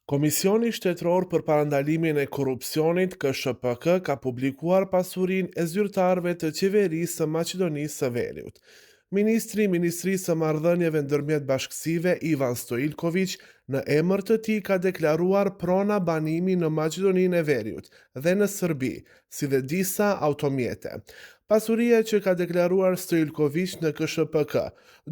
Komisioni Shtetëror për Parandalimin e Korrupsionit (KSHPK) ka publikuar pasurinë e zyrtarëve të qeverisë së Maqedonisë së Veriut. Ministri i Ministrisë së Marrëdhënieve Ndërmjet Bashkësive Ivan Stoiljković në emër të tij ka deklaruar prona banimi në Maqedoninë e Veriut dhe në Serbi, si dhe disa automjete. Pasuria që ka deklaruar Stoiljković në KSHPK,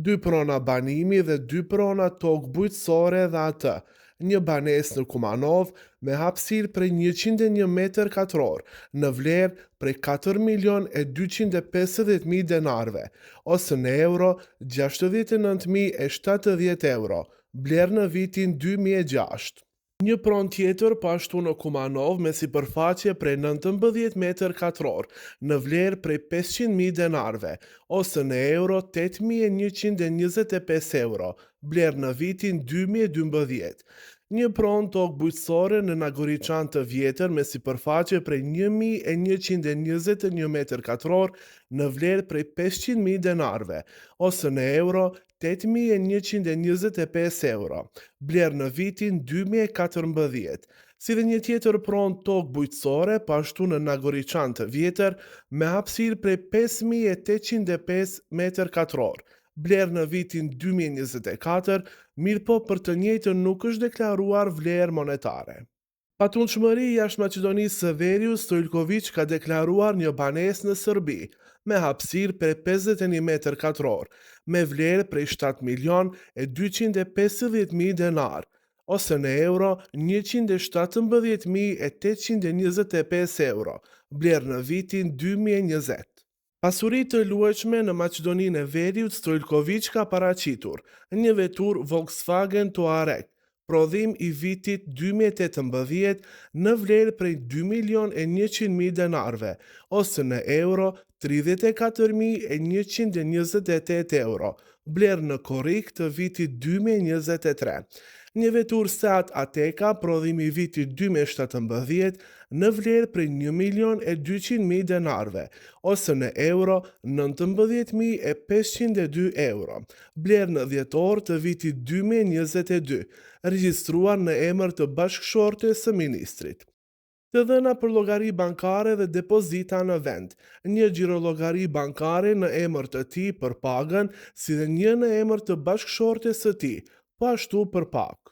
2 prona banimi dhe 2 prona tokë bujqësore dhe atë, një banesë në Kumanov me hapësirë prej 101 metër katror në vlerë prej 4.250.000 denarve, ose në euro 69.070 euro, blerë në vitin 2006. Një pronë tjetër po ashtu në Kumanov me sipërfaqe prej 19 metër katror në vlerë prej 500.000 denarve, ose në euro 8.125 euro, blerë në vitin 2012. Një pronë tokë bujqësore në Nagoriçan të vjetër me sipërfaqe prej 1.121 metër katror në vlerë prej 500.000 denarve, ose në euro 8.125 euro, blerë në vitin 2014, si dhe një tjetër pronë tokë bujqësore pashtu në Nagoriçan të vjetër me hapësirë prej 5.805 metër katror, blerë në vitin 2024, mirë po për të njëjtën nuk është deklaruar vlerë monetare. Patundshmëri jashtë Maqedonisë së Veriut, Stoiljković ka deklaruar një banesë në Serbi, me hapësirë prej 51 metër katror, me vlerë prej 7.250.000 denar, ose në euro 117.825 euro, blerë në vitin 2020. Pasuri të luajshme në Maqedoninë e Veriut, Stoiljković ka paraqitur një vetur Volkswagen Touareg, prodhim i vitit 2018 në vlerë prej 2.100.000 denarve, ose në euro 34.128 euro, blerë në korrik të vitit 2023. Një vetur Seat Ateca, prodhim i vitit 2017 në vlerë prej 1.200.000 denarve, ose në euro 19.502 euro, blerë në dhjetor të vitit 2022, regjistruar në emër të bashkëshortes së ministrit. Të dhëna për llogari bankare dhe depozita në vend, një xhirologari bankare në emër të tij për pagën, si dhe një në emër të bashkëshortes së tij, po ashtu për pagë.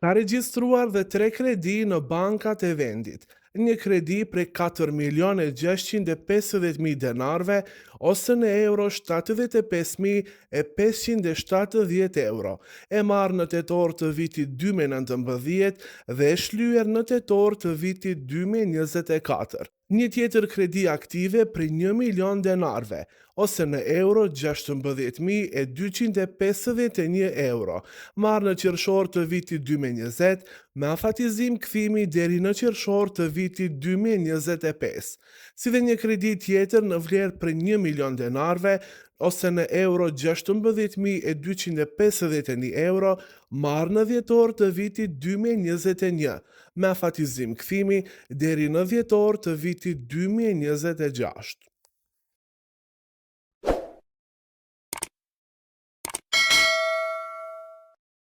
Ka regjistruar dhe 3 kredi në bankat e vendit, një kredi prej 4.650.000 denarve, ose në euro 75.570 euro, e marrë në tetor të vitit 2019 dhe e shlyer në tetor të vitit 2024. Një tjetër kredi aktive prej 1 milion denarve, ose në euro 16.251 euro, marrë në qershor të vitit 2020, me afatizim kthimi deri në qershor të vitit 2025, si dhe një kredi tjetër në vlerë prej 1 milion denarve, ose në euro 16.251 euro, marrë në dhjetor të vitit 2021, me afatizim kthimi deri në dhjetor të vitit 2026.